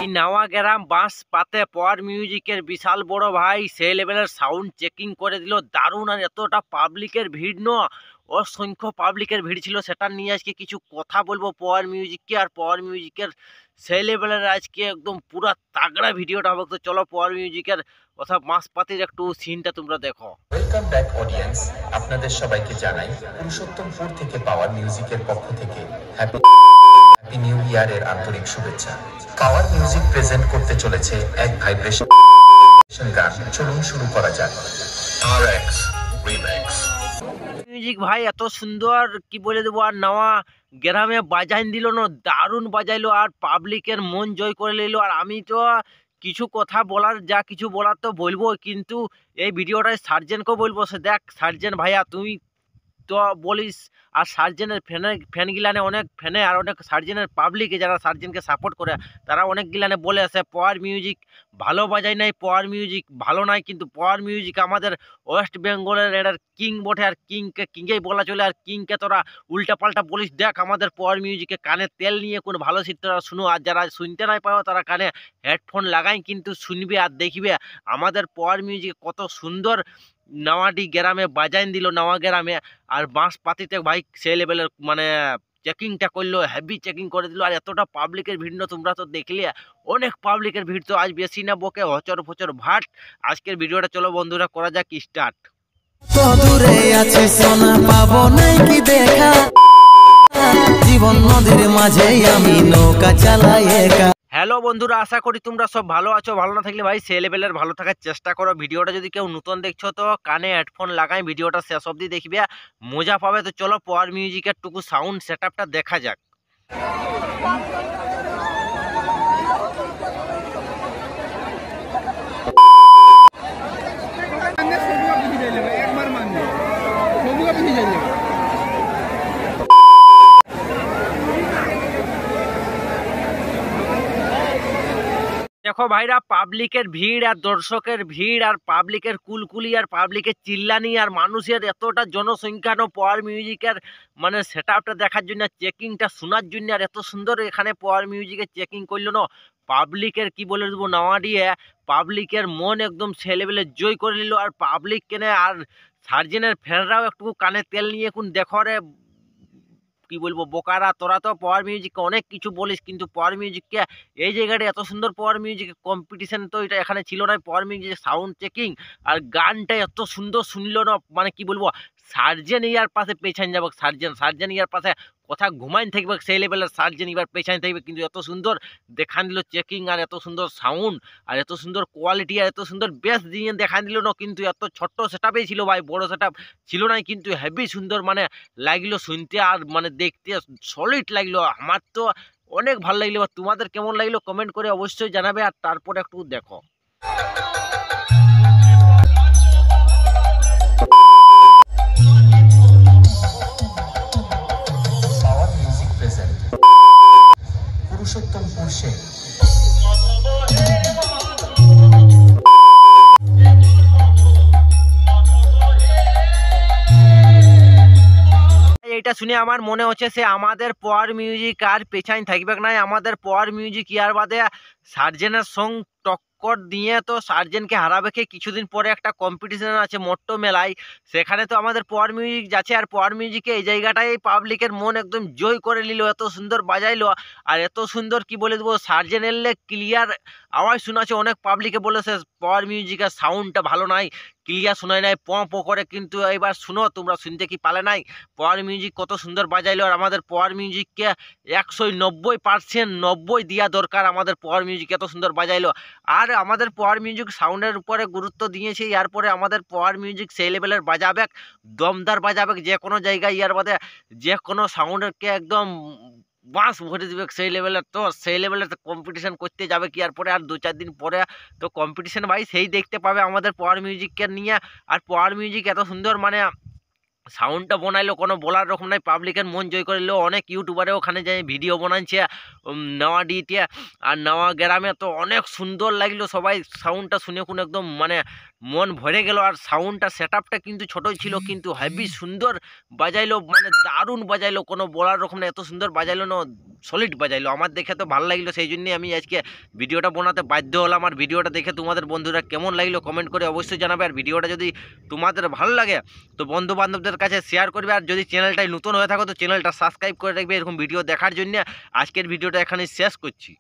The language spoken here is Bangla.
এই নাওয়া গ্রাম বাঁশ পাতে পাওয়ার মিউজিকের বিশাল বড় ভাই সেই লেভেলের সাউন্ড চেকিং করে দিল দারুণ। আর এতটা পাবলিকের ভিড় অসংখ্য পাবলিকের ভিড় ছিল, সেটা নিয়ে আজকে কিছু কথা বলবো পাওয়ার মিউজিককে। আর পাওয়ার মিউজিকের সেই লেভেলের আজকে একদম পুরা তাগড়া ভিডিওটা হবে, তো চলো পাওয়ার মিউজিকের কথা বাঁশপাতির একটু সিনটা তোমরা দেখো। ওয়েলকাম ব্যাক অডিয়েন্স, আপনাদের সবাইকে জানাই পুরুষোত্তমপুর থেকে পাওয়ার মিউজিকের পক্ষ থেকে হ্যাপি নিউ ইয়ারের আন্তরিক শুভেচ্ছা। পাওয়ার মিউজিক প্রেজেন্ট করতে চলেছে এক ভাইব্রেশন গান। চলুন শুরু করা যাক। RX রিমিক্স মিউজিক ভাই এত সুন্দর কি বলে দেবো। আর নাওয়া গ্রামে বাজাইন দিল না, দারুণ বাজাইলো আর পাবলিকের মন জয় করে নিল। আর আমি তো কিছু কথা বলার, যা কিছু বলার তো বলবো, কিন্তু এই ভিডিওটায় সার্জেনকেও বলবো। সে দেখ সার্জেন ভাইয়া, তুই তো বলিস আর সার্জেনের ফ্যান গিলানে অনেক ফ্যানে আর অনেক সার্জেনের পাবলিকে যারা সার্জেনকে সাপোর্ট করে তারা অনেক গিলানে বলে আসে পাওয়ার মিউজিক ভালো বাজায় নাই, পাওয়ার মিউজিক ভালো নাই। কিন্তু পাওয়ার মিউজিক আমাদের ওয়েস্ট বেঙ্গলের এটার কিং বটে, আর কিংকেই বলা চলে। আর কিংকে তোরা উল্টা পাল্টা বলিস, দেখ আমাদের পাওয়ার মিউজিকে কানে তেল নিয়ে কোন ভালো সিট তোরা শুনো। আর যারা শুনতে নাই পাও তারা কানে হেডফোন লাগাই কিন্তু শুনবে আর দেখবে আমাদের পাওয়ার মিউজিক কত সুন্দর নাওয়াডি গ্রামে বাজাইন দিল নাওয়া গ্রামে। আর বাঁশপাতিতে ভাই সেই লেভেলের মানে চেকিংটা করলো, হেভি চেকিং করে দিল। আর এতটা পাবলিকের ভিড় না, তোমরা তো দেখলে অনেক পাবলিকের ভিড়। তো আজ বেশি না বকে হচর ফচর ভাট, আজকের ভিডিওটা চলো বন্ধুরা করা যাক স্টার্ট। দূরে আছে সোনা পাবো নাই কি দেখা, জীবন নদীর মাঝে আমি নৌকা চালাই একা। হ্যালো বন্ধুরা, আশা করি তোমরা সব ভালো আছো। ভালো না থাকলে ভাই সেই লেভেলের ভালো থাকার চেষ্টা করো। ভিডিওটা যদি কেউ নতুন দেখছো তো কানে হেডফোন লাগাই ভিডিওটা শেষ অবধি দেখবে, মজা পাবে। তো চলো পাওয়ার মিউজিকের টুকু সাউন্ড সেটআপটা দেখা যাক। দেখো ভাইরা, পাবলিকের ভিড় আর দর্শকের ভিড় আর পাবলিকের কুলকুলি আর পাবলিকের চিল্লানি আর মানুষের এতটা জনসংখ্যা পাওয়ার মিউজিকের মানে সেট আপটা দেখার জন্য, চেকিংটা শোনার জন্য। আর এত সুন্দর এখানে পাওয়ার মিউজিকের চেকিং করলো না, পাবলিকের কি বলে দেবো নাওয়া দিয়ে পাবলিকের মন একদম সে লেভেলে জয় করে নিল। আর পাবলিক কেনে আর সার্জেনের ফ্যানরাও একটু কানে তেল নিয়ে কোন দেখো রে কি বলবো বোকারা, তোরা তো পাওয়ার মিউজিককে অনেক কিছু বলিস, কিন্তু পাওয়ার মিউজিককে এই জায়গাটা এত সুন্দর পাওয়ার মিউজিক কম্পিটিশন তো এটা এখানে ছিল না। পাওয়ার মিউজিক সাউন্ড চেকিং আর গানটা এত সুন্দর শুনলো না, মানে কি বলবো সার্জেন ইয়ার পাশে পেছান যাবে, সার্জেন ইয়ার পাশে কথা ঘুমাইন থাকবে সেই লেভেলের সার্জেন এবার পেছান থাকবে। কিন্তু এত সুন্দর দেখান দিল চেকিং আর এত সুন্দর সাউন্ড আর এত সুন্দর কোয়ালিটি আর এত সুন্দর বেস দিয়ে দেখান দিল না। কিন্তু এত ছোট্ট সেটআপই ছিল ভাই, বড় সেটআপ ছিল না, কিন্তু হেভি সুন্দর মানে লাগলো শুনতে আর মানে দেখতে সলিড লাগলো। আমার তো অনেক ভালো লাগলো। তোমাদের কেমন লাগলো কমেন্ট করে অবশ্যই জানাবে। আর তারপর একটু দেখো। পাওয়ার মিউজিক প্রেজেন্ট পুরুষোত্তমপুর সে এটা শুনে আমার মনে হচ্ছে সে আমাদের পাওয়ার মিউজিক আর পেছাই থাকবে না। আমাদের পাওয়ার মিউজিক ইয়ার বাদে সার্জেনের সঙ্গ টক্কর দিয়ে তো সার্জেনকে হারাবে। কিছুদিন পরে একটা কম্পিটিশন আছে মোট্টো মেলায়, সেখানে তো আমাদের পাওয়ার মিউজিক যাচ্ছে। আর পাওয়ার মিউজিকে এই জায়গাটাই পাবলিকের মন একদম জয় করে নিল, এত সুন্দর বাজাইলো আর এত সুন্দর কি বলে দেবো সার্জেন এলে ক্লিয়ার আওয়াজ শোনাচ্ছে। অনেক পাবলিকে বলেছে পাওয়ার মিউজিকের সাউন্ডটা ভালো নাই, ক্লিয়ার শোনায় নাই, পঁ করে। কিন্তু এবার শুনো, তোমরা শুনতে কি পালে নাই পাওয়ার মিউজিক কত সুন্দর বাজাইলো। আর আমাদের পাওয়ার মিউজিককে 190% 90 দিয়া দরকার, আমাদের পাওয়ার মিউজিক এত সুন্দর বাজাইলো। আর আমাদের পাওয়ার মিউজিক সাউন্ডের উপরে গুরুত্ব দিয়েছে, এরপরে আমাদের পাওয়ার মিউজিক সেই লেভেলের বাজাবে, দমদার বাজাবে। যে কোনো জায়গায় ইয়ার বাদে যে কোনো সাউন্ডকে একদম বাঁশ ভরে দিবে সেই লেভেলের। তো সেই লেভেলের কম্পিটিশন করতে যাবে কি আর পরে আর 2-4 দিন পরে তো কম্পিটিশন ভাই সেই দেখতে পাবে আমাদের পাওয়ার মিউজিককে নিয়ে। আর পাওয়ার মিউজিক এত সুন্দর মানে সাউন্ডটা বানাইলো কোনো বলার রকম নাই, পাবলিকের মন জয় করে নিল। অনেক ইউটিউবারে ওখানে যাই ভিডিও বানাচ্ছে নাওয়া ডিতে আর নাওয়া গ্রামে, তো অনেক সুন্দর লাগলো। সবাই সাউন্ডটা শুনে কোন একদম মানে মন ভরে গেল। আর সাউন্ডটা সেটআপটা কিন্তু ছোটই ছিল, কিন্তু হেভি সুন্দর বাজাইলো, মানে দারুণ বাজাইলো, কোনো বলার রকম না, এত সুন্দর বাজাইলো না, সলিড বাজাইলো। আমার দেখে তো ভালো লাগলো, সেই জন্যই আমি আজকে ভিডিওটা বানাতে বাধ্য হলাম। আর ভিডিওটা দেখে তোমাদের বন্ধুরা কেমন লাগলো কমেন্ট করে অবশ্যই জানাবে। আর ভিডিওটা যদি তোমাদের ভালো লাগে তো বন্ধু বান্ধবদের কাছে শেয়ার করবে। আর যদি চ্যানেলটাই নতুন হয়ে থাকো তো চ্যানেলটা সাবস্ক্রাইব করে রাখবে এরকম ভিডিও দেখার জন্য। আজকের ভিডিওটা এখানে শেষ করছি।